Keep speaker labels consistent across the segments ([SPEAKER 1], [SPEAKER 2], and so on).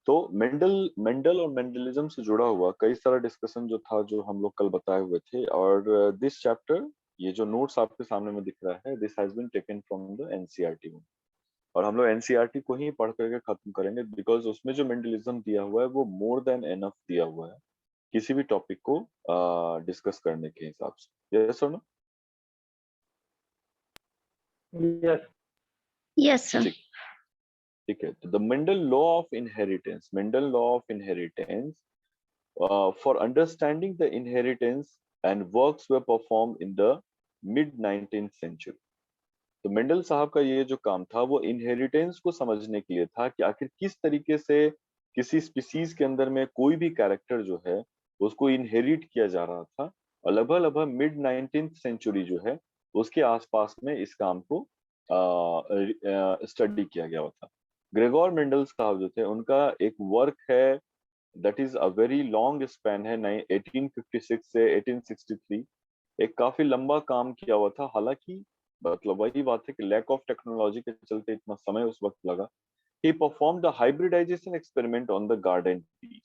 [SPEAKER 1] तो Mendel Mendel और Mendelism से जुड़ा हुआ कई सारा डिस्कशन जो था, जो हम लोग कल बताए हुए थे। और दिस चैप्टर, ये जो नोट्स आपके सामने में दिख रहा है, this has been taken from the NCERT. और हम लोग एनसीईआरटी को ही पढ़ करके खत्म करेंगे, बिकॉज उसमें जो मेंडलिज्म दिया हुआ है वो मोर देन एनफ दिया हुआ है किसी भी टॉपिक को डिस्कस करने के हिसाब से। यस और नो?
[SPEAKER 2] Yes
[SPEAKER 3] yes sir.
[SPEAKER 1] ठीक ठीक है। तो the Mendel law of inheritance, Mendel law of inheritance, for understanding the inheritance and works were performed in the mid 19th century। तो मेंडल साहब का ये जो काम था वो इनहेरिटेंस को समझने के लिए था कि आखिर किस तरीके से किसी स्पीसीज के अंदर में कोई भी कैरेक्टर जो है उसको इनहेरिट किया जा रहा था। और लगभग लगभग मिड 19th सेंचुरी जो है उसके आसपास में इस काम को स्टडी किया गया था। ग्रेगोर मेंडल साहब जो थे, उनका एक वर्क है that is a very long span है, 1856 से 1863। एक काफी लंबा काम किया हुआ था। हालांकि मतलब वही बात है कि लैक ऑफ टेक्नोलॉजी के चलते इतना समय उस वक्त लगा। He perform the hybridization experiment on the garden peas.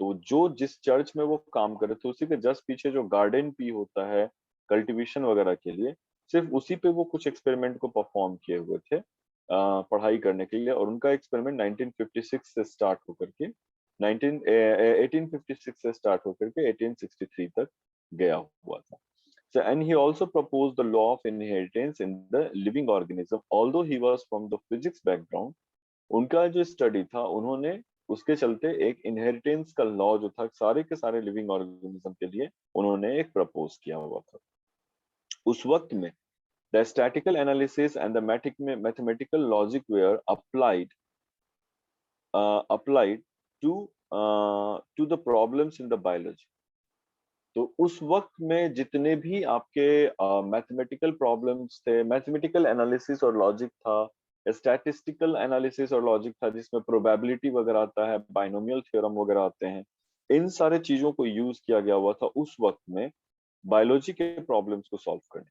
[SPEAKER 1] तो जो जिस चर्च में वो काम कर रहे थे उसी के जस्ट पीछे जो गार्डन पी होता है कल्टीवेशन वगैरह के लिए, सिर्फ उसी पे वो कुछ एक्सपेरिमेंट को परफॉर्म किए हुए थे पढ़ाई करने के लिए। और उनका एक्सपेरिमेंट 1956 से स्टार्ट होकर के 1856 से स्टार्ट होकर के 1863 तक गया हुआ था। So, and he also proposed the law of inheritance in the living organism. Although he was from the physics background, उनका जो स्टडी था उन्होंने उसके चलते एक इनहेरिटेंस का लॉ जो था सारे के सारे लिविंग ऑर्गेनिज्म के लिए उन्होंने एक प्रपोज किया हुआ था। उस वक्त में the statical analysis and the mathematical logic were applied to the problems in the biology। तो उस वक्त में जितने भी आपके मैथमेटिकल प्रॉब्लम्स थे, मैथमेटिकल एनालिसिस और लॉजिक था, स्टैटिस्टिकल एनालिसिस और लॉजिक था, जिसमें प्रोबेबिलिटी वगैरह आता है, बाइनोमियल थ्योरम वगैरह आते हैं, इन सारे चीजों को यूज किया गया हुआ था उस वक्त में बायोलॉजी के प्रॉब्लम्स को सॉल्व करने।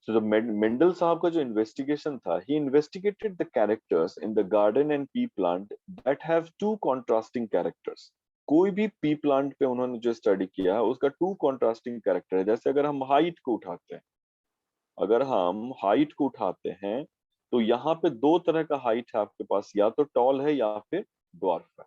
[SPEAKER 1] So the मेंडल साहब का जो इन्वेस्टिगेशन था, he investigated the characters in the garden and pea plant that have two contrasting characters। कोई भी पी प्लांट पे उन्होंने जो स्टडी किया है उसका टू कॉन्ट्रास्टिंग कैरेक्टर है। जैसे अगर हम हाइट को उठाते हैं, अगर हम हाइट को उठाते हैं तो यहाँ पे दो तरह का हाइट है आपके पास, या तो टॉल है या फिर ड्वार्फ है।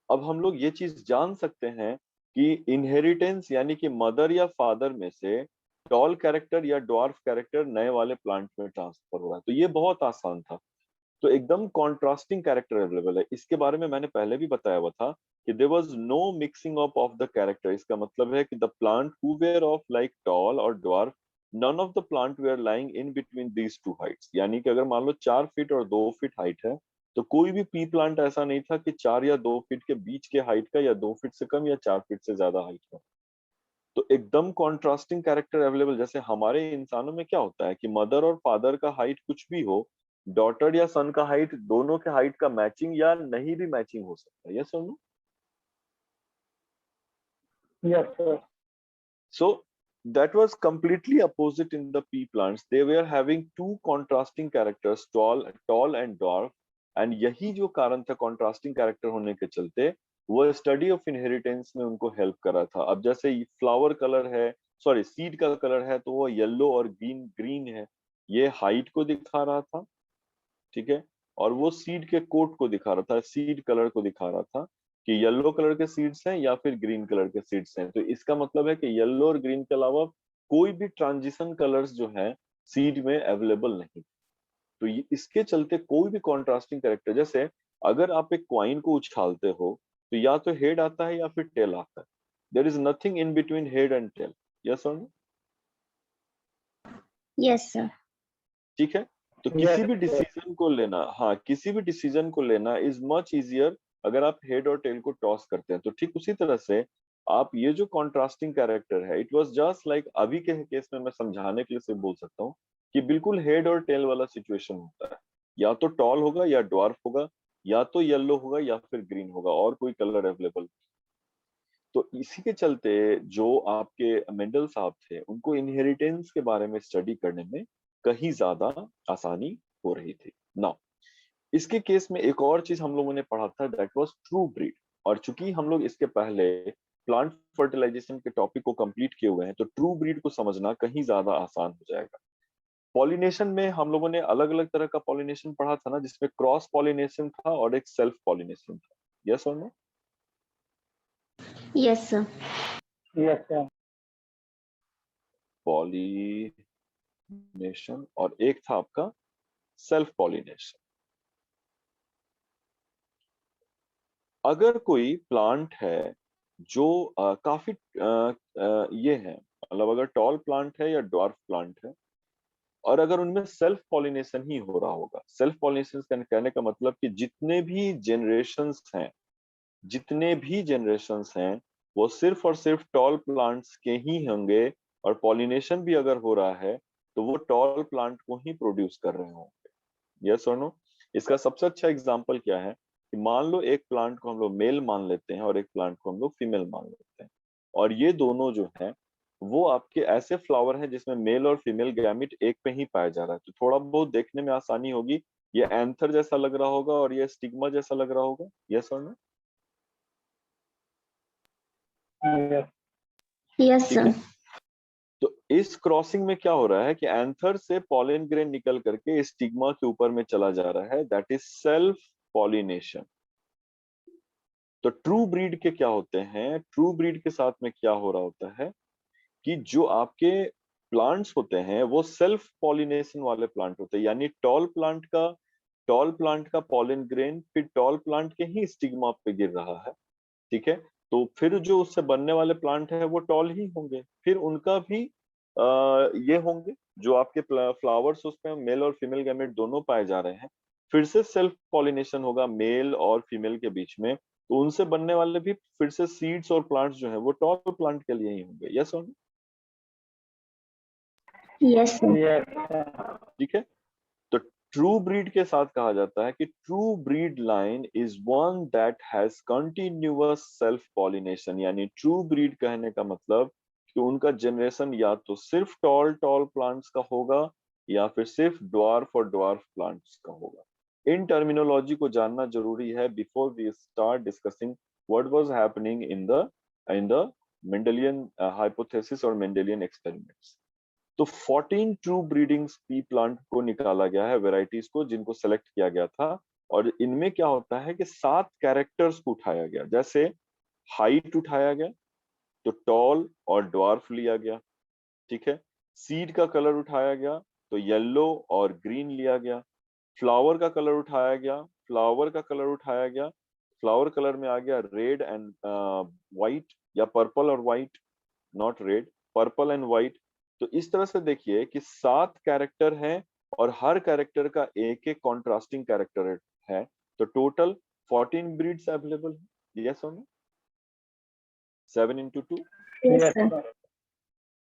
[SPEAKER 1] अब हम लोग ये चीज जान सकते हैं कि इनहेरिटेंस यानी कि मदर या फादर में से टॉल कैरेक्टर या ड्वार्फ कैरेक्टर नए वाले प्लांट में ट्रांसफर हो रहा है। तो ये बहुत आसान था। तो एकदम कॉन्ट्रास्टिंग कैरेक्टर अवेलेबल है। इसके बारे में मैंने पहले भी बताया हुआ था कि there was no mixing up of the character. इसका मतलब है कि the plant who were of like tall और dwarf, none of the plant were lying in between these two heights. यानी कि अगर मान लो 4 फीट और 2 फीट हाइट है, तो कोई भी पी प्लांट ऐसा नहीं था कि 4 या 2 फीट के बीच के हाइट का, या 2 फीट से कम या 4 फीट से ज्यादा हाइट का। तो एकदम कॉन्ट्रास्टिंग कैरेक्टर अवेलेबल। जैसे हमारे इंसानों में क्या होता है कि मदर और फादर का हाइट कुछ भी हो, डॉटर या सन का हाइट, दोनों के हाइट का मैचिंग या नहीं भी मैचिंग हो सकता है। यस और no?
[SPEAKER 2] Yes sir.
[SPEAKER 1] So that was completely opposite in the pea plants। They were having two contrasting characters, tall and dwarf। and यही जो कारण था contrasting character होने के चलते, वो स्टडी ऑफ इनहेरिटेंस में उनको हेल्प कर रहा था। अब जैसे फ्लावर कलर है, सॉरी सीड का कलर है, तो वो येलो और ग्रीन ग्रीन है, ये हाइट को दिखा रहा था, ठीक है। और वो सीड के कोट को दिखा रहा था, सीड कलर को दिखा रहा था कि येलो कलर के सीड्स हैं या फिर ग्रीन कलर के सीड्स हैं। तो इसका मतलब है कि येलो और ग्रीन के अलावा कोई भी ट्रांजिशन कलर्स जो है सीड में अवेलेबल नहीं। तो इसके चलते कोई भी कॉन्ट्रास्टिंग कैरेक्टर, जैसे अगर आप एक क्वाइन को उछालते हो तो या तो हेड आता है या फिर टेल आता है। There is nothing in between head and tail. Yes और नो?
[SPEAKER 3] Yes sir.
[SPEAKER 1] ठीक है। तो किसी भी डिसीजन को लेना, हाँ, किसी भी डिसीजन को लेना इज मच इजियर अगर आप हेड और टेल को टॉस करते हैं। तो ठीक उसी तरह से आप ये जो कॉन्ट्रास्टिंग कैरेक्टर है, इट वाज जस्ट लाइक, अभी के केस में मैं समझाने के लिए सिर्फ बोल सकता हूँ कि बिल्कुल हेड और टेल वाला सिचुएशन होता है। या तो टॉल होगा या ड्वार्फ होगा, या तो येलो होगा या फिर ग्रीन होगा, और कोई कलर अवेलेबल। तो इसी के चलते जो आपके मेंडल साहब थे, उनको इनहेरिटेंस के बारे में स्टडी करने में कहीं ज्यादा आसानी हो रही थी। नाउ इसके केस में एक और चीज हम लोगों ने पढ़ा था, दैट वाज ट्रू ब्रीड। और चूंकि हम लोग इसके पहले प्लांट फर्टिलाइजेशन के टॉपिक को कंप्लीट किए हुए हैं, तो ट्रू ब्रीड को समझना कहीं ज्यादा आसान हो जाएगा। पॉलिनेशन में हम लोगों ने अलग अलग तरह का पॉलिनेशन पढ़ा था ना, जिसमें क्रॉस पॉलिनेशन था और एक सेल्फ पॉलिनेशन था। यस और no?
[SPEAKER 3] Yes, sir.
[SPEAKER 2] Yes, sir.
[SPEAKER 1] Pollination और एक था आपका सेल्फ पॉलिनेशन। अगर कोई प्लांट है जो काफी ये है, मतलब अगर टॉल प्लांट है या ड्वार्फ प्लांट है, और अगर उनमें सेल्फ पॉलिनेशन ही हो रहा होगा, सेल्फ पॉलिनेशन कहने का मतलब कि जितने भी जनरेशन्स हैं वो सिर्फ और सिर्फ टॉल प्लांट्स के ही होंगे, और पॉलिनेशन भी अगर हो रहा है तो वो टॉल प्लांट को ही प्रोड्यूस कर रहे होंगे। यस और नो? इसका सबसे अच्छा एग्जांपल क्या है कि मान लो एक प्लांट को हम लोग मेल मान लेते हैं और एक प्लांट को हम लोग फीमेल मान लेते हैं, और ये दोनों जो हैं वो आपके ऐसे फ्लावर हैं जिसमें मेल और फीमेल गैमिट एक पे ही पाया जा रहा है। तो थोड़ा बहुत देखने में आसानी होगी, ये एंथर जैसा लग रहा होगा और ये स्टिग्मा जैसा लग रहा होगा। यस और नो?
[SPEAKER 2] Yes.
[SPEAKER 3] Yes,
[SPEAKER 1] ठीक
[SPEAKER 3] sir.
[SPEAKER 1] है। तो इस क्रॉसिंग में क्या हो रहा है कि एंथर से पॉलन ग्रेन निकल करके स्टिग्मा के ऊपर में चला जा रहा है, दैट इज सेल्फ पॉलिनेशन। तो ट्रू ब्रीड के क्या होते हैं, ट्रू ब्रीड के साथ में क्या हो रहा होता है कि जो आपके प्लांट्स होते हैं वो सेल्फ पॉलिनेशन वाले प्लांट होते हैं, यानी टॉल प्लांट का पॉलन ग्रेन फिर टॉल प्लांट के ही स्टिग्मा पे गिर रहा है। ठीक है। तो फिर जो उससे बनने वाले प्लांट है वो टॉल ही होंगे, फिर उनका भी ये होंगे जो आपके फ्लावर्स उसमें मेल और फीमेल गैमेट दोनों पाए जा रहे हैं, फिर से सेल्फ पॉलिनेशन होगा मेल और फीमेल के बीच में, तो उनसे बनने वाले भी फिर से सीड्स और प्लांट्स जो है वो टॉल प्लांट के लिए ही होंगे। यस और
[SPEAKER 3] Yes, sir.
[SPEAKER 2] Yes, sir.
[SPEAKER 1] ठीक है। तो ट्रू ब्रीड के साथ कहा जाता है कि true breed line is one that has continuous self pollination, यानी ट्रू ब्रीड कहने का मतलब कि उनका जनरेशन या तो सिर्फ टॉल टॉल प्लांट्स का होगा या फिर सिर्फ ड्वार्फ और ड्वार्फ प्लांट्स का होगा। इन टर्मिनोलॉजी को जानना जरूरी है before we start discussing what was happening in the Mendelian hypothesis और मेंडेलियन एक्सपेरिमेंट्स। तो 14 ट्रू ब्रीडिंग पी प्लांट को निकाला गया है, वेराइटीज को जिनको सेलेक्ट किया गया था, और इनमें क्या होता है कि 7 कैरेक्टर्स को उठाया गया। जैसे हाइट उठाया गया, तो टॉल और ड्वार्फ लिया गया। ठीक है। सीड का कलर उठाया गया, तो येलो और ग्रीन लिया गया। फ्लावर का कलर उठाया गया, फ्लावर कलर में आ गया रेड एंड व्हाइट, या पर्पल और white, not red, purple and white. तो इस तरह से देखिए कि 7 कैरेक्टर हैं और हर कैरेक्टर का एक एक कॉन्ट्रास्टिंग कैरेक्टर है। तो टोटल 14 ब्रीड्स अवेलेबल है। यस और no? 7 into 2,
[SPEAKER 3] Yes,
[SPEAKER 2] Yes,
[SPEAKER 3] sir.
[SPEAKER 2] sir.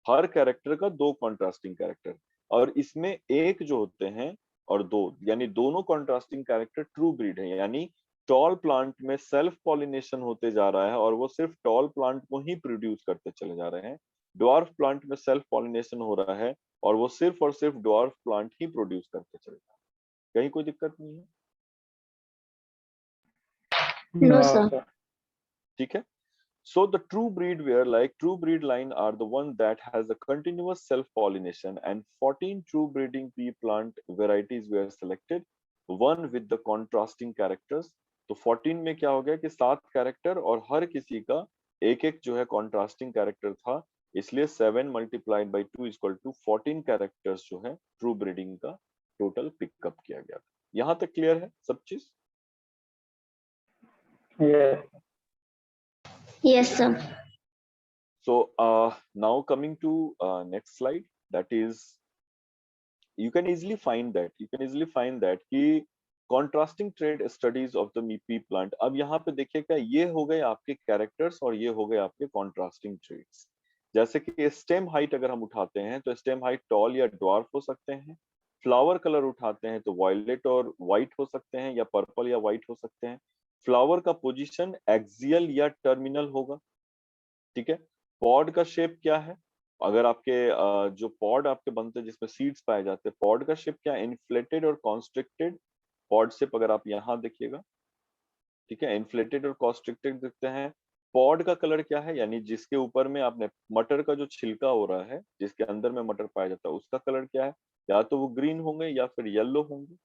[SPEAKER 1] हर कैरेक्टर का 2 कॉन्ट्रास्टिंग कैरेक्टर, और इसमें एक जो होते हैं और 2, यानी दोनों कॉन्ट्रास्टिंग कैरेक्टर ट्रू ब्रीड है, यानी टॉल प्लांट में सेल्फ पॉलिनेशन होते जा रहा है और वो सिर्फ टॉल प्लांट को ही प्रोड्यूस करते चले जा रहे हैं। ड्वार्फ प्लांट में सेल्फ पॉलिनेशन हो रहा है और वो सिर्फ और सिर्फ ड्वार्फ प्लांट ही प्रोड्यूस करते चले जा रहे हैं। कहीं कोई दिक्कत नहीं है।
[SPEAKER 3] No,
[SPEAKER 2] No,
[SPEAKER 3] sir.
[SPEAKER 2] sir.
[SPEAKER 1] ठीक है। So the true breed were like true breed line are the one that has a continuous self-pollination, and 14 true breeding pea plant varieties were selected, one with the contrasting characters। तो 14 में क्या हो गया कि 7 character और हर किसी का एक एक जो है कॉन्ट्रास्टिंग कैरेक्टर था, इसलिए 7 multiplied by 2 equal to 14 characters जो है ट्रू ब्रीडिंग का टोटल पिकअप किया गया था। यहाँ तक क्लियर है सब चीज?
[SPEAKER 2] Yes.
[SPEAKER 3] Yes, sir.
[SPEAKER 1] So now coming to next slide, that is you can easily find that कि contrasting trait studies of the pea plant। अब यहाँ पे देखिएगा, ये हो गए आपके कैरेक्टर्स और ये हो गए आपके contrasting traits। जैसे कि स्टेम हाइट अगर हम उठाते हैं तो स्टेम हाइट टॉल या ड्वार्फ हो सकते हैं। फ्लावर कलर उठाते हैं तो वायलेट और व्हाइट हो सकते हैं, या पर्पल या व्हाइट हो सकते हैं। फ्लावर का पोजीशन एक्सियल या टर्मिनल होगा। ठीक है। पॉड का शेप क्या है, अगर आपके जो पॉड आपके बनते हैं जिसमें सीड्स पाए जाते हैं, पॉड का शेप क्या है, इन्फ्लेटेड और कॉन्स्ट्रिक्टेड, पॉड शेप अगर आप यहाँ देखिएगा, ठीक है, इन्फ्लेटेड और कॉन्स्ट्रिक्टेड दिखते हैं। पॉड का कलर क्या है, यानी जिसके ऊपर में आपने मटर का जो छिलका हो रहा है, जिसके अंदर में मटर पाया जाता है, उसका कलर क्या है, या तो वो ग्रीन होंगे या फिर येलो होंगे,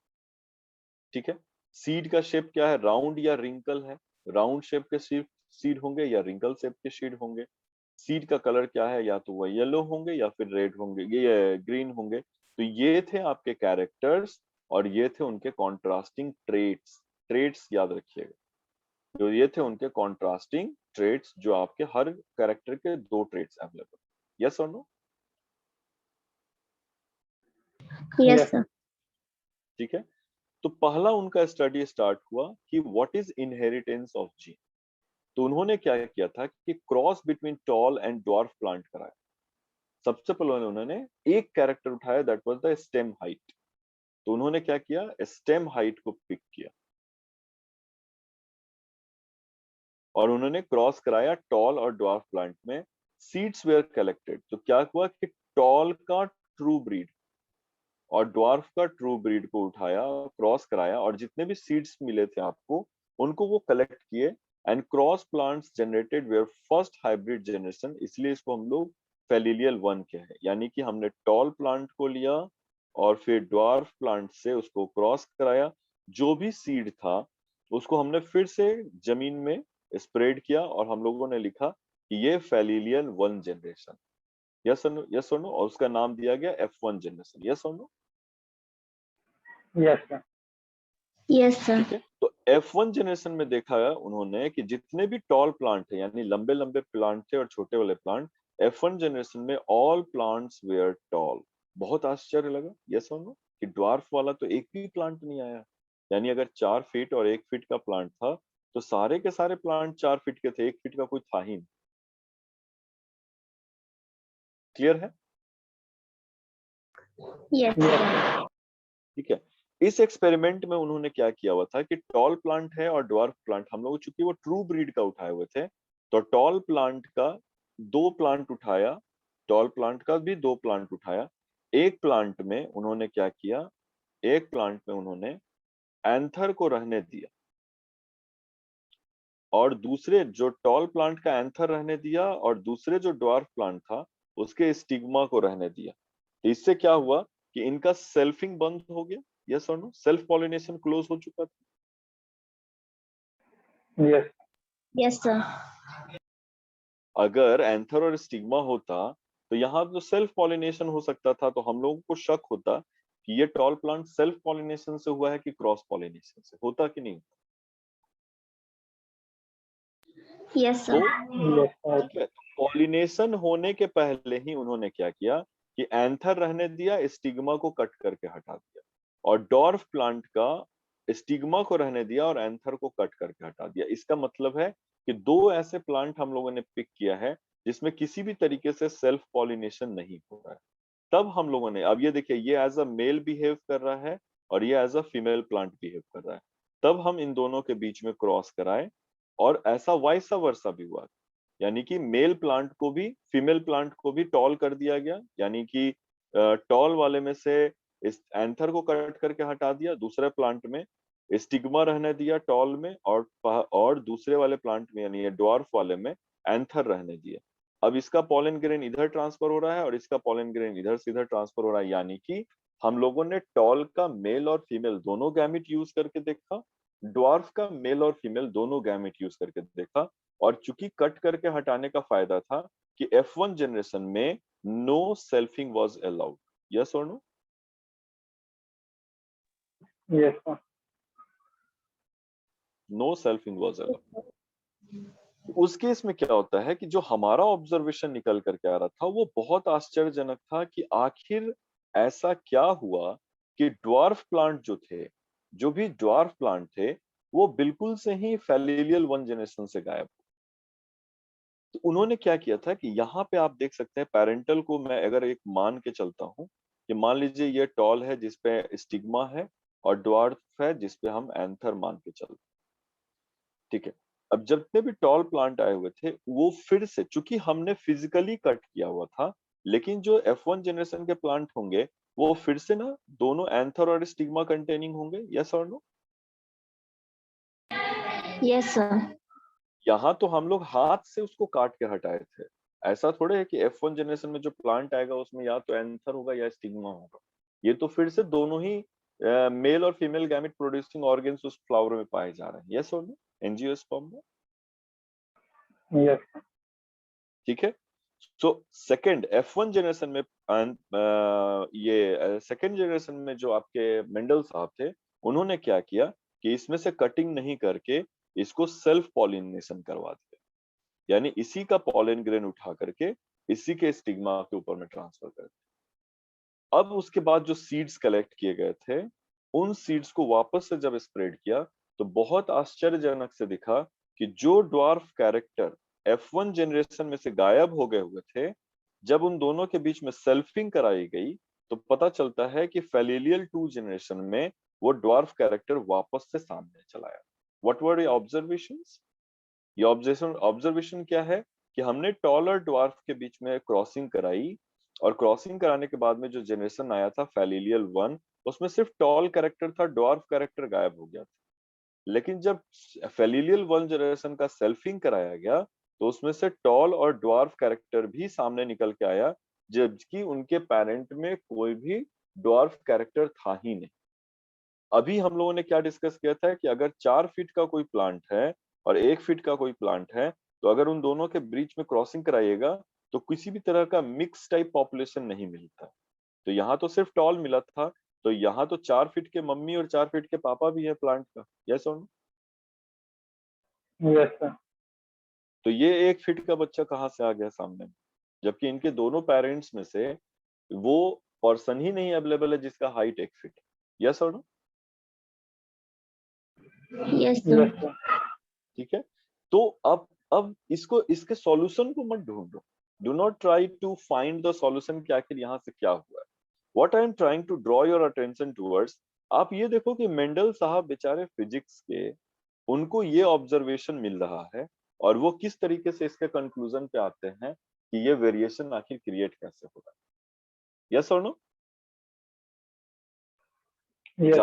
[SPEAKER 1] ठीक है। सीड का शेप क्या है, राउंड या रिंकल है, राउंड शेप के सीड होंगे या रिंकल शेप के सीड होंगे। सीड का कलर क्या है, या तो वो येलो होंगे या फिर रेड होंगे, ये ग्रीन होंगे। तो ये थे आपके कैरेक्टर्स और ये थे उनके कॉन्ट्रास्टिंग ट्रेट्स। ट्रेट्स याद रखिएगा, जो ये थे उनके कॉन्ट्रास्टिंग ट्रेट्स, जो आपके हर कैरेक्टर के दो ट्रेट्स अवेलेबल। यस और नो?
[SPEAKER 3] Yes,
[SPEAKER 2] Yes.
[SPEAKER 3] sir.
[SPEAKER 1] ठीक है। तो पहला उनका स्टडी स्टार्ट हुआ कि what is inheritance of gene. तो उन्होंने क्या किया था कि cross between tall and dwarf plant कराया। सबसे पहले उन्होंने एक कैरेक्टर उठाया, that was the stem height. तो उन्होंने क्या किया, स्टेम हाइट को पिक किया और उन्होंने क्रॉस कराया टॉल और ड्वार्फ प्लांट में। Seeds were collected. तो क्या हुआ कि टॉल का ट्रू ब्रीड और ड्वार्फ का ट्रू ब्रीड को उठाया, क्रॉस कराया, और जितने भी सीड्स मिले थे आपको, उनको वो कलेक्ट किए। And cross plants generated were first hybrid generation, इसलिए इसको हम लोग फेलिलियल वन के हैं। यानी कि हमने टॉल प्लांट को लिया और फिर ड्वार्फ प्लांट से उसको क्रॉस कराया, जो भी सीड था उसको हमने फिर से जमीन में स्प्रेड किया और हम लोगों ने लिखा कि ये फेलिलियल वन जनरेशन। यस यस और नो? और उसका नाम दिया गया F1 जनरेशन। यस और no?
[SPEAKER 2] Yes, sir.
[SPEAKER 3] Yes, sir.
[SPEAKER 1] ठीक है। तो F1 जनरेशन में देखा है उन्होंने कि जितने भी टॉल प्लांट है, यानी लंबे लंबे प्लांट थे और छोटे वाले प्लांट, F1 जनरेशन में ऑल प्लांट्स वेयर टॉल। बहुत आश्चर्य लगा, यस और नो, कि ड्वार्फ वाला तो एक भी प्लांट नहीं आया। यानी अगर 4 फीट और 1 फीट का प्लांट था, तो सारे के सारे प्लांट 4 फीट के थे, 1 फीट का कोई था ही नहीं। क्लियर है?
[SPEAKER 3] Yes,
[SPEAKER 2] Yes,
[SPEAKER 3] sir.
[SPEAKER 2] sir.
[SPEAKER 1] ठीक है। इस एक्सपेरिमेंट में उन्होंने क्या किया हुआ था कि टॉल प्लांट है और ड्वार्फ प्लांट, हम लोग चूंकि वो ट्रू ब्रीड का उठाए हुए थे, तो टॉल प्लांट का 2 प्लांट उठाया, टॉल प्लांट का भी 2 प्लांट उठाया। एक प्लांट में उन्होंने क्या किया, एक प्लांट में उन्होंने एंथर को रहने दिया और दूसरे जो टॉल प्लांट का एंथर रहने दिया और दूसरे जो ड्वार्फ प्लांट था उसके स्टिग्मा को रहने दिया। तो इससे क्या हुआ कि इनका सेल्फिंग बंद हो गया। यस और नो? सेल्फ पॉलिनेशन क्लोज हो चुका था।
[SPEAKER 2] Yes.
[SPEAKER 3] Yes, sir.
[SPEAKER 1] अगर एंथर और स्टिग्मा होता तो यहाँ तो सेल्फ पॉलिनेशन हो सकता था, तो हम लोगों को शक होता कि ये टॉल प्लांट सेल्फ पॉलिनेशन से हुआ है कि क्रॉस पॉलिनेशन से, होता कि नहीं?
[SPEAKER 3] Yes, sir.
[SPEAKER 1] तो
[SPEAKER 2] Yes, sir.
[SPEAKER 1] ठीक है, पॉलिनेशन होने के पहले ही उन्होंने क्या किया कि एंथर रहने दिया, स्टिग्मा को कट करके हटा दिया, और डॉर्फ प्लांट का स्टिग्मा को रहने दिया और एंथर को कट करके हटा दिया। इसका मतलब है कि दो ऐसे प्लांट हम लोगों ने पिक किया है जिसमें किसी भी तरीके से सेल्फ पॉलिनेशन नहीं हो रहा है। तब हम लोगों ने, अब ये देखिए, ये एज अ मेल बिहेव कर रहा है और ये as a female plant behave कर रहा है। तब हम इन दोनों के बीच में क्रॉस कराए और ऐसा वाइसा वर्सा भी हुआ, यानी कि मेल प्लांट को भी फीमेल प्लांट को भी टॉल कर दिया गया, यानी कि टॉल वाले में से इस एंथर को कट करके हटा दिया, दूसरे प्लांट में स्टिग्मा रहने दिया टॉल में, और दूसरे वाले प्लांट में यानी ये ड्वार्फ वाले में एंथर रहने दिया। अब इसका पॉलन ग्रेन इधर ट्रांसफर हो रहा है और इसका पॉलन ग्रेन इधर से इधर ट्रांसफर हो रहा है, यानी कि हम लोगों ने टॉल का मेल और फीमेल दोनों गैमेट यूज करके देखा, ड्वार्फ का मेल और फीमेल दोनों गैमेट यूज करके देखा, और चूंकि कट करके हटाने का फायदा था कि F1 जनरेशन में no selfing was allowed. Yes और no?
[SPEAKER 2] Yes, sir.
[SPEAKER 1] No selfing was allowed. उस केस में क्या होता है कि जो हमारा ऑब्जर्वेशन निकल करके आ रहा था वो बहुत आश्चर्यजनक था कि आखिर ऐसा क्या हुआ कि ड्वार्फ प्लांट जो थे, जो भी ड्वार्फ प्लांट थे, वो बिल्कुल से ही फेलिलियल वन जनरेशन से गायब। तो उन्होंने क्या किया था कि यहाँ पे आप देख सकते हैं, पेरेंटल को मैं अगर एक मान के चलता हूँ कि मान लीजिए ये टॉल है जिसपे स्टिग्मा है और ड्वार्फ है जिसपे हम एंथर मान के चलते हैं, ठीक है। अब जितने भी टॉल प्लांट आए हुए थे वो फिर से, चूंकि हमने फिजिकली कट किया हुआ था, लेकिन जो F1 जनरेशन के प्लांट होंगे वो फिर से ना दोनों एंथर और स्टिग्मा कंटेनिंग होंगे, यस और नो?
[SPEAKER 3] Yes, sir.
[SPEAKER 1] यहाँ तो हम लोग हाथ से उसको काट के हटाए थे। ऐसा थोड़े है कि F1 जनरेशन में जो प्लांट आएगा उसमें या तो एंथर होगा या स्टिग्मा होगा। ये तो फिर से दोनों ही मेल और फीमेल गैमेट प्रोड्यूसिंग ऑर्गन्स उस फ्लावर में पाए जा रहे हैं, यस और नो? एंजियोस्पर्म में,
[SPEAKER 2] Yes, sir.
[SPEAKER 1] ठीक है। सो सेकंड F1 जनरेशन में ये सेकंड जनरेशन में जो आपके मेंडल साहब थे, उन्होंने क्या किया कि इसमें से कटिंग नहीं करके इसको सेल्फ पॉलिनेशन करवा दिया, यानी इसी का पॉलन ग्रेन उठा करके इसी के स्टिग्मा के ऊपर में ट्रांसफर कर दिया। अब उसके बाद जो सीड्स कलेक्ट किए गए थे, उन सीड्स को वापस से जब स्प्रेड किया तो बहुत आश्चर्यजनक से दिखा कि जो ड्वार्फ कैरेक्टर F1 जनरेशन में से गायब हो गए हुए थे, जब उन दोनों के बीच में सेल्फिंग कराई गई तो पता चलता है कि फैलिलियल 2 जनरेशन में वो ड्वार्फ कैरेक्टर वापस से सामने चला आया। What were your observations? ये ऑब्जर्वेशन क्या है कि हमने टॉल और ड्वार्फ के बीच में क्रॉसिंग कराई, और क्रॉसिंग कराने के बाद में जो जनरेशन आया था फैलिलियल 1, उसमें सिर्फ टॉल कैरेक्टर था, ड्वार्फ कैरेक्टर गायब हो गया था। लेकिन जब फैलिलियल 1 जनरेशन का सेल्फिंग कराया गया तो उसमें से टॉल और ड्वार्फ कैरेक्टर भी सामने निकल के आया, जबकि उनके पेरेंट में कोई भी ड्वार्फ कैरेक्टर था ही नहीं। अभी हम लोगों ने क्या डिस्कस किया था कि अगर 4 फीट का कोई प्लांट है और 1 फीट का कोई प्लांट है, तो अगर उन दोनों के बीच में क्रॉसिंग कराइएगा तो किसी भी तरह का मिक्स टाइप पॉपुलेशन नहीं मिलता। तो यहाँ तो सिर्फ टॉल मिला था, तो यहाँ तो 4 फीट के मम्मी और 4 फीट के पापा भी है प्लांट का, यस और नो?
[SPEAKER 2] Yes, sir.
[SPEAKER 1] तो ये 1 फीट का बच्चा कहाँ से आ गया सामने, जबकि इनके दोनों पेरेंट्स में से वो पर्सन ही नहीं अवेलेबल है जिसका हाइट 1 फीट, यस और no?
[SPEAKER 3] Yes, sir.
[SPEAKER 2] Yes, sir.
[SPEAKER 1] ठीक है। तो अब इसको इसके सॉल्यूशन को मत ढूंढो, do not try to find the solution कि आखिर यहाँ से क्या हुआ है। What I am trying to draw your attention towards, आप ये देखो कि मेंडल साहब बेचारे फिजिक्स के, उनको ये ऑब्जर्वेशन मिल रहा है और वो किस तरीके से इसके कंक्लूजन पे आते हैं कि ये वेरिएशन आखिर क्रिएट कैसे हो रहा है, यस और नो?
[SPEAKER 2] Yes, sir.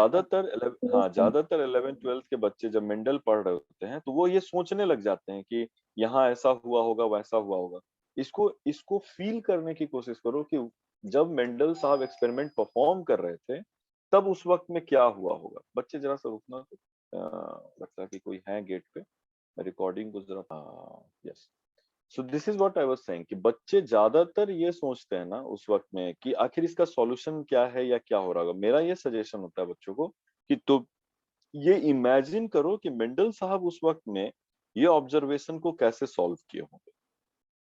[SPEAKER 1] ज्यादातर 11th-12th के बच्चे जब मेंडल पढ़ रहे होते हैं तो वो ये सोचने लग जाते हैं कि यहाँ ऐसा हुआ होगा, वैसा हुआ होगा। इसको इसको फील करने की कोशिश करो कि जब मेंडल साहब एक्सपेरिमेंट परफॉर्म कर रहे थे तब उस वक्त में क्या हुआ होगा। बच्चे जरा सा रुकना, तो लगता है कि कोई है गेट पे, रिकॉर्डिंग को जरा, yes. So this is what I was saying कि बच्चे ज्यादातर ये सोचते हैं ना उस वक्त में कि आखिर इसका सॉल्यूशन क्या है या क्या हो रहा होगा। मेरा ये सजेशन होता है बच्चों को कि तो ये इमेजिन करो कि मेंडल साहब उस वक्त में ये ऑब्जर्वेशन को कैसे सॉल्व किए होंगे,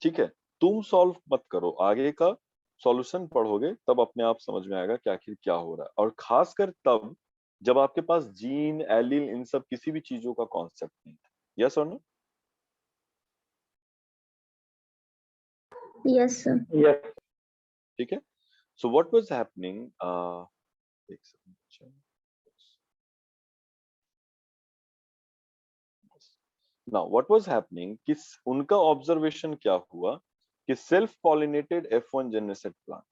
[SPEAKER 1] ठीक है? तुम सॉल्व मत करो, आगे का सॉल्यूशन पढ़ोगे तब अपने आप समझ में आएगा कि आखिर क्या हो रहा है, और खासकर तब जब आपके पास जीन, एलील, इन सब किसी भी चीजों का कॉन्सेप्ट नहीं था, यस और नो?
[SPEAKER 3] Yes, sir.
[SPEAKER 2] Yes.
[SPEAKER 1] ठीक है। सो व्हाट वाज हैपनिंग, एक second, now what was happening कि उनका ऑब्जर्वेशन क्या हुआ कि self pollinated F1 generation plant,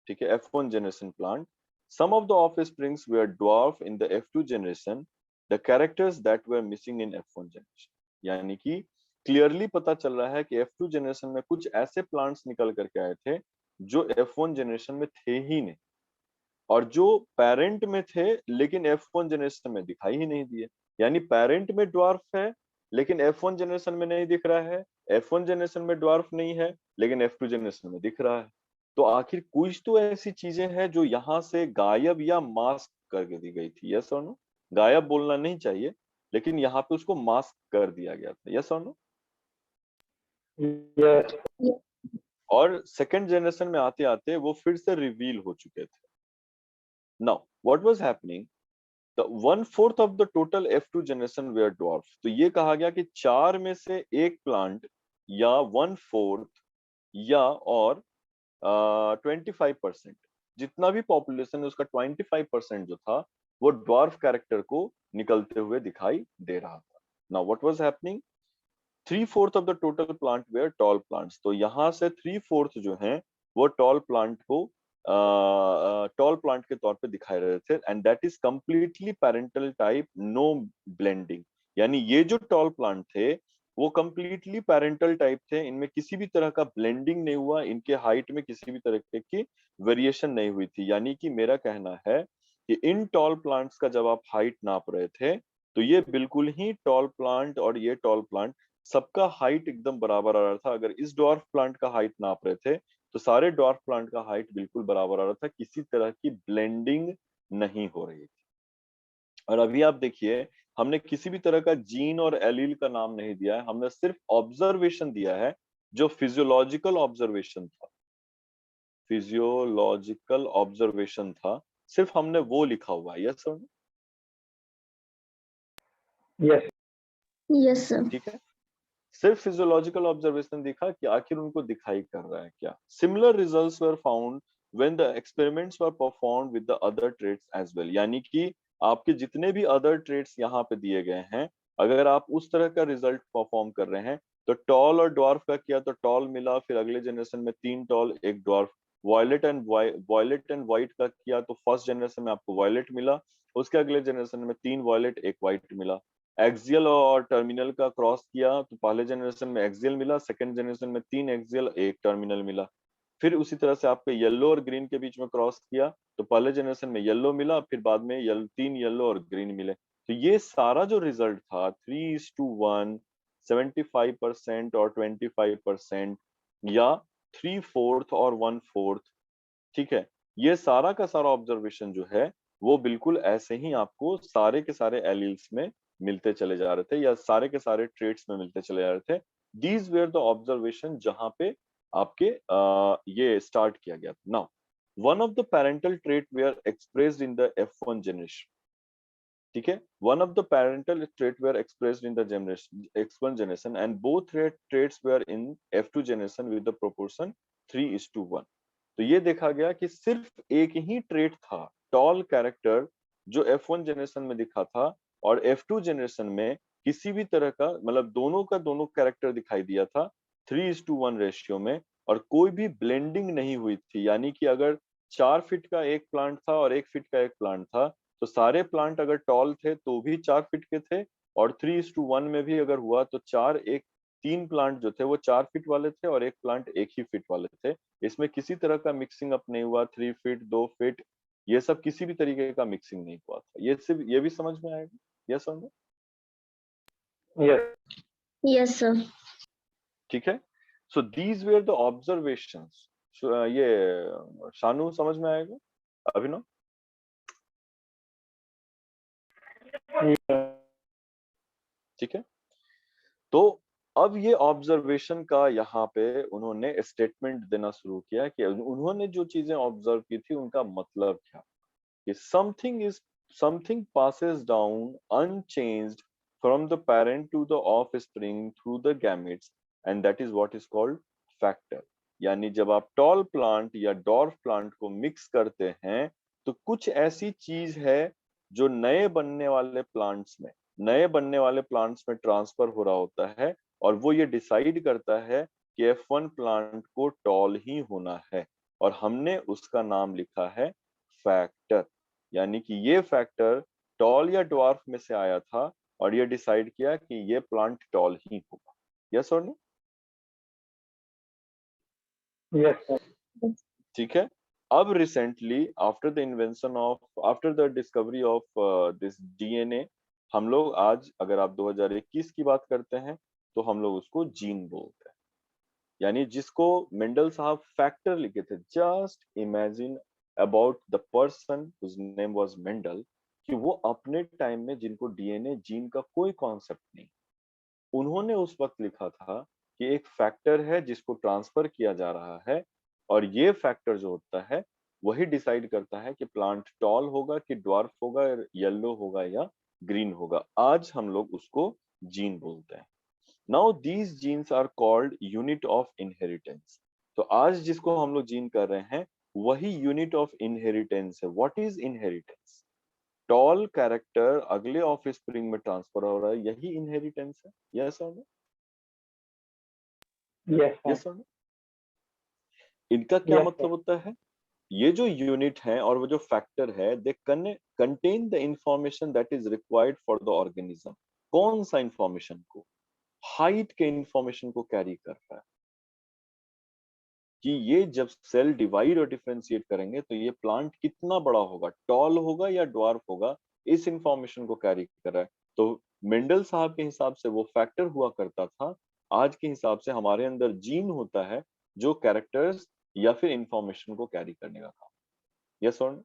[SPEAKER 1] ठीक है, F1 generation plant, some of the offsprings were dwarf in the F2 generation, the characters that were missing in F1 generation, यानी कि clearly पता चल रहा है कि F2 जनरेशन में कुछ ऐसे प्लांट्स निकल करके आए थे जो F1 जनरेशन में थे ही नहीं, और जो पेरेंट में थे लेकिन F1 जनरेशन में दिखाई ही नहीं दिए। यानी पेरेंट में ड्वार्फ है लेकिन F1 जनरेशन में नहीं दिख रहा है, F1 जनरेशन में ड्वार्फ नहीं है लेकिन F2 जनरेशन में दिख रहा है। तो आखिर कुछ तो ऐसी चीजें हैं जो यहाँ से गायब या मास्क कर दी गई थी, यस और नो? गायब बोलना नहीं चाहिए, लेकिन यहाँ पे उसको मास्क कर दिया गया था, यस और नो?
[SPEAKER 2] Yes.
[SPEAKER 1] और सेकंड जनरेशन में आते आते वो फिर से रिवील हो चुके थे। Now what was happening, The 1/4 of the total F2 generation were dwarf। तो ये कहा गया कि 4 में से एक प्लांट या 1/4 या और 25%, जितना भी पॉपुलेशन है उसका 25% जो था वो ड्वार्फ कैरेक्टर को निकलते हुए दिखाई दे रहा था। Now what was happening? 3/4 of the total plant were tall plants। तो यहाँ से 3/4 जो हैं वो टॉल प्लांट को टॉल प्लांट के तौर पे दिखाए रहे थे, and that is completely parental type, no blending. यानी ये जो टॉल प्लांट थे वो कंप्लीटली पैरेंटल टाइप थे, इनमें किसी भी तरह का ब्लेंडिंग नहीं हुआ, इनके हाइट में किसी भी तरह की वेरिएशन नहीं हुई थी। यानी कि मेरा कहना है कि इन टॉल प्लांट्स का जब आप हाइट नाप रहे थे तो ये बिल्कुल ही टॉल प्लांट और ये टॉल प्लांट सबका हाइट एकदम बराबर आ रहा था। अगर इस डॉर्फ प्लांट का हाइट नाप रहे थे तो सारे डॉर्फ प्लांट का हाइट बिल्कुल बराबर आ रहा था, किसी तरह की ब्लेंडिंग नहीं हो रही थी। और अभी आप देखिए, हमने किसी भी तरह का जीन और एलील का नाम नहीं दिया है, हमने सिर्फ ऑब्जर्वेशन दिया है, जो फिजियोलॉजिकल ऑब्जर्वेशन था, फिजियोलॉजिकल ऑब्जर्वेशन था, सिर्फ हमने वो लिखा हुआ है। Yes sir,
[SPEAKER 2] Yes.
[SPEAKER 3] Yes, sir.
[SPEAKER 1] ठीक है। सिर्फ फिजियोलॉजिकल ऑब्जर्वेशन दिखा कि आखिर उनको दिखाई कर रहा है क्या। Similar results were found when the experiments were performed with the other traits as well. यानी कि आपके जितने भी अदर ट्रेट्स यहाँ पे दिए गए हैं, अगर आप उस तरह का रिजल्ट परफॉर्म कर रहे हैं, तो टॉल और ड्वार्फ का किया तो टॉल मिला, फिर अगले जनरेशन में 3 tall 1 dwarf. Violet and white का किया तो फर्स्ट जनरेशन में आपको वॉयलेट मिला, उसके अगले जनरेशन में 3 वॉयलेट 1 व्हाइट मिला। एक्सियल और टर्मिनल का क्रॉस किया तो पहले जनरेशन में एक्सियल मिला, सेकंड जनरेशन में 3 एक्सियल 1 टर्मिनल मिला। फिर उसी तरह से आपके येलो और ग्रीन के बीच में क्रॉस किया तो पहले जनरेशन में येलो मिला, फिर बाद में 3 येलो और ग्रीन मिले। तो ये सारा जो रिजल्ट था 3:1, 75% और 25%, या 3/4 और 1/4, ठीक है, ये सारा का सारा ऑब्जर्वेशन जो है वो बिल्कुल ऐसे ही आपको सारे के सारे एलील्स में मिलते चले जा रहे थे, या सारे के सारे ट्रेट्स में मिलते चले जा रहे थे। दीज वेयर द ऑब्जर्वेशन जहां पे आपके ये स्टार्ट किया गया था। Now one of the parental trait were expressed in the F1 generation, ठीक है, one of the parental trait were expressed in the generation X1 generation, and both traits were in F2 generation with the proportion 3:1। तो ये देखा गया कि सिर्फ एक ही ट्रेट था, टॉल कैरेक्टर, जो F1 जनरेशन में दिखा था, और F2 जनरेशन में किसी भी तरह का, मतलब दोनों का दोनों कैरेक्टर दिखाई दिया था 3:1 रेशियो में, और कोई भी ब्लेंडिंग नहीं हुई थी। यानी कि अगर 4 फीट का एक प्लांट था और 1 फीट का एक प्लांट था, तो सारे प्लांट अगर टॉल थे तो भी 4 फीट के थे, और 3:1 में भी अगर हुआ तो 3 प्लांट जो थे वो 4 फीट वाले थे और एक प्लांट 1 ही फीट वाले थे। इसमें किसी तरह का मिक्सिंग अप नहीं हुआ, 3 फीट 2 फीट, ये सब किसी भी तरीके का मिक्सिंग नहीं हुआ था। ये सिर्फ ये भी समझ में आएगा। यस और नो?
[SPEAKER 2] Yes.
[SPEAKER 3] Yes, sir.
[SPEAKER 1] ठीक है। So these where the observations. ये शानू समझ में आएगा, अभिनव?
[SPEAKER 2] Yeah.
[SPEAKER 1] ठीक है। तो अब ये ऑब्जर्वेशन का यहाँ पे उन्होंने स्टेटमेंट देना शुरू किया कि उन्होंने जो चीजें ऑब्जर्व की थी उनका मतलब क्या, कि something passes down unchanged from the parent to the offspring through the gametes, and that is what is called factor। यानी जब आप टॉल प्लांट या डॉर्फ प्लांट को मिक्स करते हैं तो कुछ ऐसी चीज है जो नए बनने वाले प्लांट्स में ट्रांसफर हो रहा होता है, और वो ये डिसाइड करता है कि F1 प्लांट को टॉल ही होना है, और हमने उसका नाम लिखा है फैक्टर। यानी कि ये फैक्टर टॉल या ड्वार्फ में से आया था और ये डिसाइड किया कि ये प्लांट टॉल ही होगा। यस और नो?
[SPEAKER 2] Yes, sir.
[SPEAKER 1] ठीक है। अब recently after the discovery of this DNA, हम लोग आज, अगर आप 2021 की बात करते हैं तो हम लोग उसको जीन बोलते हैं। यानी जिसको मेंडल साहब फैक्टर लिखे थे, just imagine about the person whose name was Mendel, कि वो अपने टाइम में, जिनको डीएनए जीन का कोई कॉन्सेप्ट नहीं, उन्होंने उस वक्त लिखा था कि एक फैक्टर है जिसको ट्रांसफर किया जा रहा है, और ये फैक्टर जो होता है वही डिसाइड करता है कि प्लांट टॉल होगा कि ड्वार्फ होगा, येलो होगा या ग्रीन होगा। आज हम लोग उसको जीन बोलते हैं। Now these genes are called unit of inheritance. तो आज जिसको हम लोग जीन कर रहे हैं वही यूनिट ऑफ इनहेरिटेंस है। What is inheritance? Tall character अगले ऑफ स्प्रिंग में ट्रांसफर हो रहा है, यही इनहेरिटेंस है। यस और नो?
[SPEAKER 2] Yes, sir.
[SPEAKER 1] यस और नो? इनका क्या
[SPEAKER 2] Yes,
[SPEAKER 1] मतलब
[SPEAKER 2] sir.
[SPEAKER 1] होता है? ये जो यूनिट है और वो जो फैक्टर है, they contain the information that is required for the organism. कौन सा इंफॉर्मेशन को? हाइट के इंफॉर्मेशन को कैरी कर रहा है कि ये जब सेल डिवाइड और डिफरेंशिएट करेंगे तो ये प्लांट कितना बड़ा होगा, टॉल होगा या ड्वार्फ होगा, इस इंफॉर्मेशन को कैरी कर रहा है। तो मेंडल साहब के हिसाब से वो फैक्टर हुआ करता था, आज के हिसाब से हमारे अंदर जीन होता है जो कैरेक्टर्स या फिर इंफॉर्मेशन को कैरी करने का काम। यस और नो?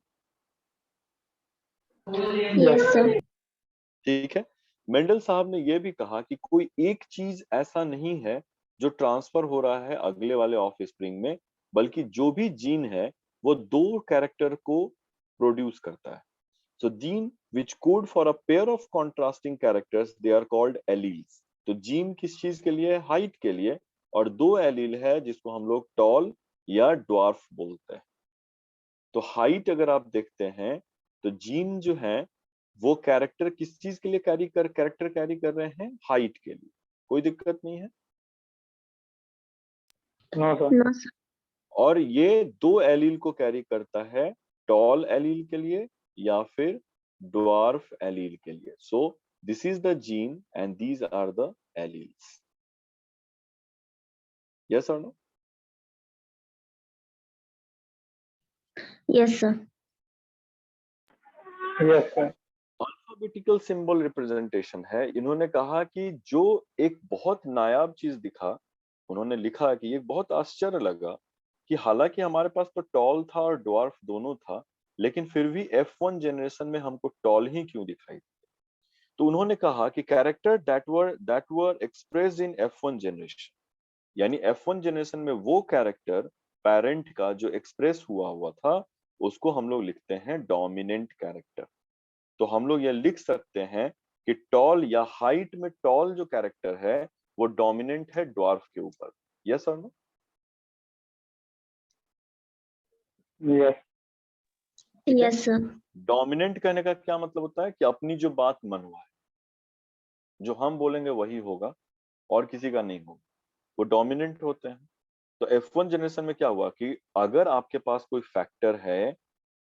[SPEAKER 3] Yes, sir.
[SPEAKER 1] ठीक है। मेंडल साहब ने यह भी कहा कि कोई एक चीज ऐसा नहीं है जो ट्रांसफर हो रहा है अगले वाले ऑफ स्प्रिंग में, बल्कि जो भी जीन है वो दो कैरेक्टर को प्रोड्यूस करता है। So gene which code for a pair of contrasting characters they are called alleles. तो जीन किस चीज के लिए? हाइट के लिए। और दो एलील है जिसको हम लोग टॉल या ड्वार्फ बोलते हैं। तो हाइट अगर आप देखते हैं तो जीन जो है वो कैरेक्टर किस चीज के लिए कैरेक्टर कैरी कर रहे हैं? हाइट के लिए। कोई दिक्कत नहीं है।
[SPEAKER 2] No sir.
[SPEAKER 3] No, sir.
[SPEAKER 1] और ये दो एलील को कैरी करता है, टॉल एलील के लिए या फिर ड्वार्फ एलील के लिए। So this is the gene and these are the alleles. Yes और no?
[SPEAKER 3] Yes, sir.
[SPEAKER 2] Yes sir.
[SPEAKER 1] Alphabetical symbol representation है। इन्होंने कहा कि जो एक बहुत नायाब चीज दिखा, उन्होंने लिखा कि ये बहुत आश्चर्य लगा कि हालांकि हमारे पास तो टॉल था और ड्वार्फ दोनों था, लेकिन फिर भी F1 जनरेशन में हमको टॉल ही क्यों दिखाई? तो उन्होंने कहा कि character that were expressed in F1 generation, यानी F1 जनरेशन में वो कैरेक्टर पेरेंट का जो एक्सप्रेस हुआ था उसको हम लोग लिखते हैं डोमिनेंट कैरेक्टर। तो हम लोग ये लिख सकते हैं कि टॉल या हाइट में टॉल जो कैरेक्टर है वो डोमिनेंट है ड्वार्फ के ऊपर। यस और no?
[SPEAKER 2] Yes.
[SPEAKER 3] Yes, sir.
[SPEAKER 1] Dominant कहने का क्या मतलब होता है कि अपनी जो बात मनवा है, जो हम बोलेंगे वही होगा और किसी का नहीं होगा, वो डोमिनेंट होते हैं। तो F1 जनरेशन में क्या हुआ कि अगर आपके पास कोई फैक्टर है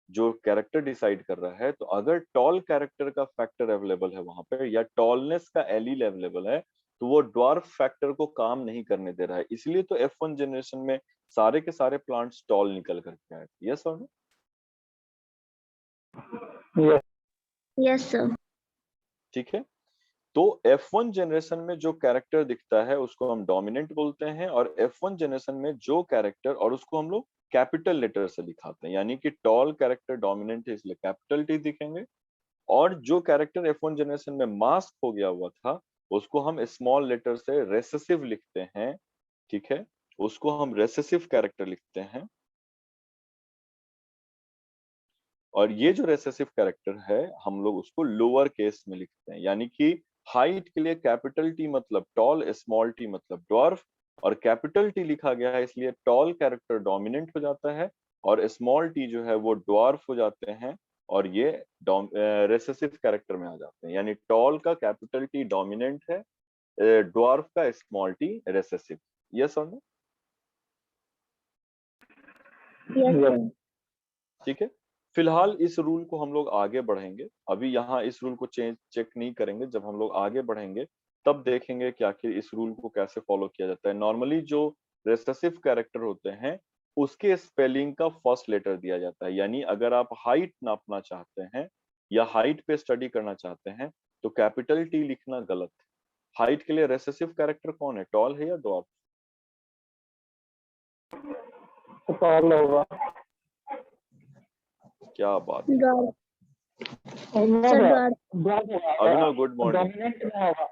[SPEAKER 1] जो कैरेक्टर डिसाइड कर रहा है, तो अगर टॉल कैरेक्टर का फैक्टर अवेलेबल है वहां पे या टॉलनेस का एलील अवेलेबल है, तो वो ड्वार्फ फैक्टर को काम नहीं करने दे रहा है। इसलिए तो F1 जनरेशन में सारे के सारे प्लांट्स टॉल निकल करके आए थे। यस और नो?
[SPEAKER 2] यस।
[SPEAKER 3] Yes, sir.
[SPEAKER 1] ठीक है। तो F1 जनरेशन में जो कैरेक्टर दिखता है उसको हम डोमिनेंट बोलते हैं, और F1 जनरेशन में जो कैरेक्टर, और उसको हम लोग कैपिटल लेटर से दिखाते हैं, यानी कि टॉल कैरेक्टर डोमिनेंट है इसलिए कैपिटल टी दिखेंगे, और जो कैरेक्टर F1 जनरेशन में मास्क हो गया हुआ था उसको हम स्मॉल लेटर से रेसेसिव लिखते हैं। ठीक है, उसको हम रेसेसिव कैरेक्टर लिखते हैं। और ये जो रेसेसिव कैरेक्टर है हम लोग उसको लोअर केस में लिखते हैं, यानी कि हाइट के लिए कैपिटल टी मतलब टॉल, स्मॉल टी मतलब ड्वार्फ, और कैपिटल टी लिखा गया है इसलिए टॉल कैरेक्टर डोमिनेंट हो जाता है और स्मॉल टी जो है वो ड्वार्फ हो जाते हैं, और ये रेसेसिव कैरेक्टर में आ जाते हैं। यानी टॉल का कैपिटल टी डोमिनेंट है, ड्वार्फ का स्मॉल टी रेसेसिव। यस और नो?
[SPEAKER 3] Yes,
[SPEAKER 2] yes.
[SPEAKER 3] sir.
[SPEAKER 1] ठीक है। फिलहाल इस रूल को हम लोग आगे बढ़ेंगे, अभी यहाँ इस रूल को चेक नहीं करेंगे। जब हम लोग आगे बढ़ेंगे तब देखेंगे कि आखिर इस रूल को कैसे फॉलो किया जाता है। नॉर्मली जो रेसेसिव कैरेक्टर होते हैं उसके स्पेलिंग का फर्स्ट लेटर दिया जाता है, यानी अगर आप हाइट नापना चाहते हैं या हाइट पे स्टडी करना चाहते हैं तो कैपिटल टी लिखना गलत है। हाइट के लिए रेसेसिव कैरेक्टर कौन है, टॉल है या ड्वार्फ?
[SPEAKER 2] तो टॉल होगा।
[SPEAKER 1] क्या बात है।
[SPEAKER 3] Dwarf.
[SPEAKER 2] No
[SPEAKER 3] Sir,
[SPEAKER 2] sir.
[SPEAKER 3] dwarf.
[SPEAKER 2] Dwarf होगा।
[SPEAKER 1] Abhinav good morning.
[SPEAKER 2] डोमिनेंट में होगा।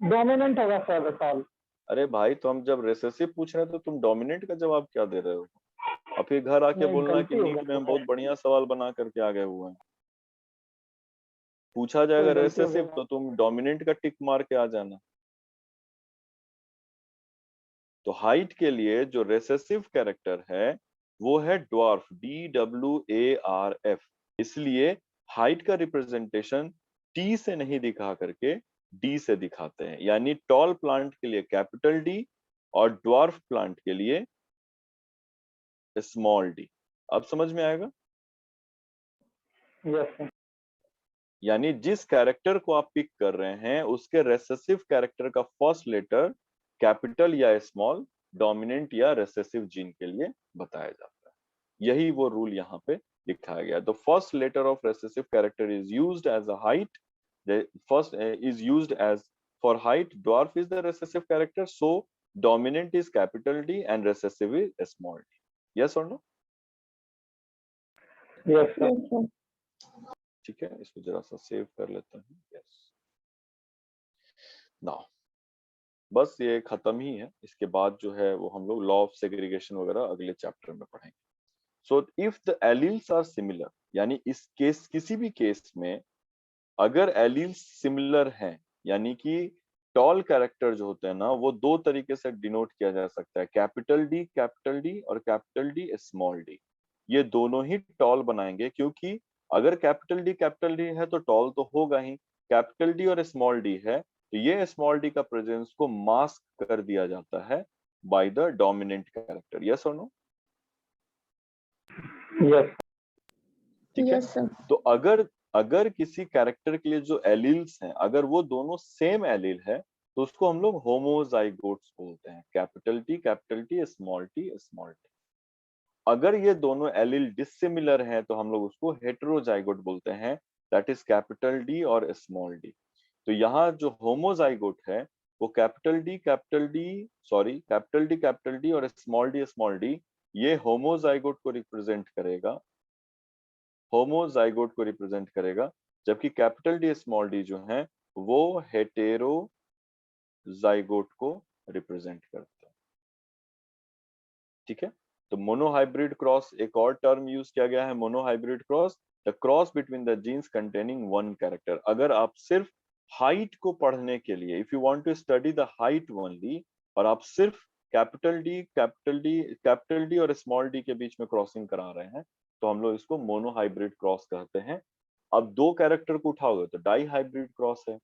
[SPEAKER 2] डोमिनेंट होगा सर टॉल।
[SPEAKER 1] अरे भाई, तो हम जब रेसेसिव पूछ रहे हैं तो तुम डोमिनेंट का जवाब क्या दे रहे हो? और फिर घर आके
[SPEAKER 2] नहीं,
[SPEAKER 1] बोलना कि
[SPEAKER 2] गलती हो
[SPEAKER 1] नीट में
[SPEAKER 2] गई
[SPEAKER 1] हम
[SPEAKER 2] सर।
[SPEAKER 1] बहुत बढ़िया सवाल बना करके आ गए हुए हैं। पूछा जाएगा
[SPEAKER 2] कोई गलती हो
[SPEAKER 1] रेसेसिव
[SPEAKER 2] गई।
[SPEAKER 1] तो तुम डोमिनेंट का टिक मार के आ जाना। तो हाइट के लिए जो रेसेसिव कैरेक्टर है वो है ड्वार्फ, DWARF। इसलिए हाइट का रिप्रेजेंटेशन टी से नहीं दिखा करके डी से दिखाते हैं, यानी टॉल प्लांट के लिए कैपिटल डी और ड्वार्फ प्लांट के लिए स्मॉल डी। अब समझ में आएगा?
[SPEAKER 2] Yes, sir.
[SPEAKER 1] यानी जिस कैरेक्टर को आप पिक कर रहे हैं उसके रेसेसिव कैरेक्टर का फर्स्ट लेटर कैपिटल या स्मॉल, डोमिनेंट या रेसेसिव जीन के लिए बताया जाता है। यही वो रूल यहाँ पे दिखाया गया। The first letter of recessive character is used as a height, the first is used as for height, dwarf is the recessive character, so dominant is capital D and recessive is small d. Yes or no?
[SPEAKER 2] Yes, sir.
[SPEAKER 3] Yes, sir.
[SPEAKER 1] ठीक है, इसको जरा सा save कर लेता हूँ। Yes, now बस ये खत्म ही है। इसके बाद जो है वो हम लोग लॉ ऑफ सेग्रीगेशन वगैरह अगले चैप्टर में पढ़ेंगे। So if the alleles are similar, यानी इस केस किसी भी केस में अगर एलील्स सिमिलर हैं, यानी कि टॉल कैरेक्टर जो होते हैं ना वो दो तरीके से डिनोट किया जा सकता है, कैपिटल डी और कैपिटल डी स्मॉल डी। ये दोनों ही टॉल बनाएंगे, क्योंकि अगर कैपिटल डी है तो टॉल तो होगा ही, कैपिटल डी और स्मॉल डी है तो ये स्मॉल डी का प्रेजेंस को मास्क कर दिया जाता है by the dominant character. Yes और नो?
[SPEAKER 2] Yes.
[SPEAKER 1] ठीक है।
[SPEAKER 3] Yes, sir.
[SPEAKER 1] तो अगर किसी कैरेक्टर के लिए जो एलील्स हैं अगर वो दोनों सेम एलील है तो उसको हम लोग होमोजाइगोट्स बोलते हैं, कैपिटल टी स्मॉल टी। अगर ये दोनों एलील डिसिमिलर हैं तो हम लोग उसको हेटेरोजाइगोट बोलते हैं, दैट इज कैपिटल डी और स्मॉल डी। तो यहाँ जो होमोजाइगोट है वो कैपिटल डी और स्मॉल डी ये होमोजाइगोट को रिप्रेजेंट करेगा, जबकि कैपिटल डी स्मॉल डी जो है वो हेटेरोजाइगोट को रिप्रेजेंट करता है। ठीक है। तो मोनोहाइब्रिड क्रॉस एक और टर्म यूज किया गया है, monohybrid cross, the cross between the genes containing one character. अगर आप सिर्फ हाइट को पढ़ने के लिए, if you want to study the height only, और आप सिर्फ कैपिटल डी और स्मॉल डी के बीच में क्रॉसिंग करा रहे हैं तो हम लोग इसको मोनोहाइब्रिड क्रॉस कहते हैं। अब दो कैरेक्टर को उठाओगे तो डाई हाइब्रिड क्रॉस है,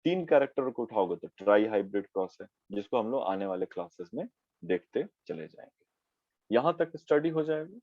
[SPEAKER 1] तीन कैरेक्टर को उठाओगे तो ट्राई हाइब्रिड क्रॉस है, जिसको हम लोग आने वाले क्लासेस में देखते चले जाएंगे। यहाँ तक स्टडी हो जाएगा।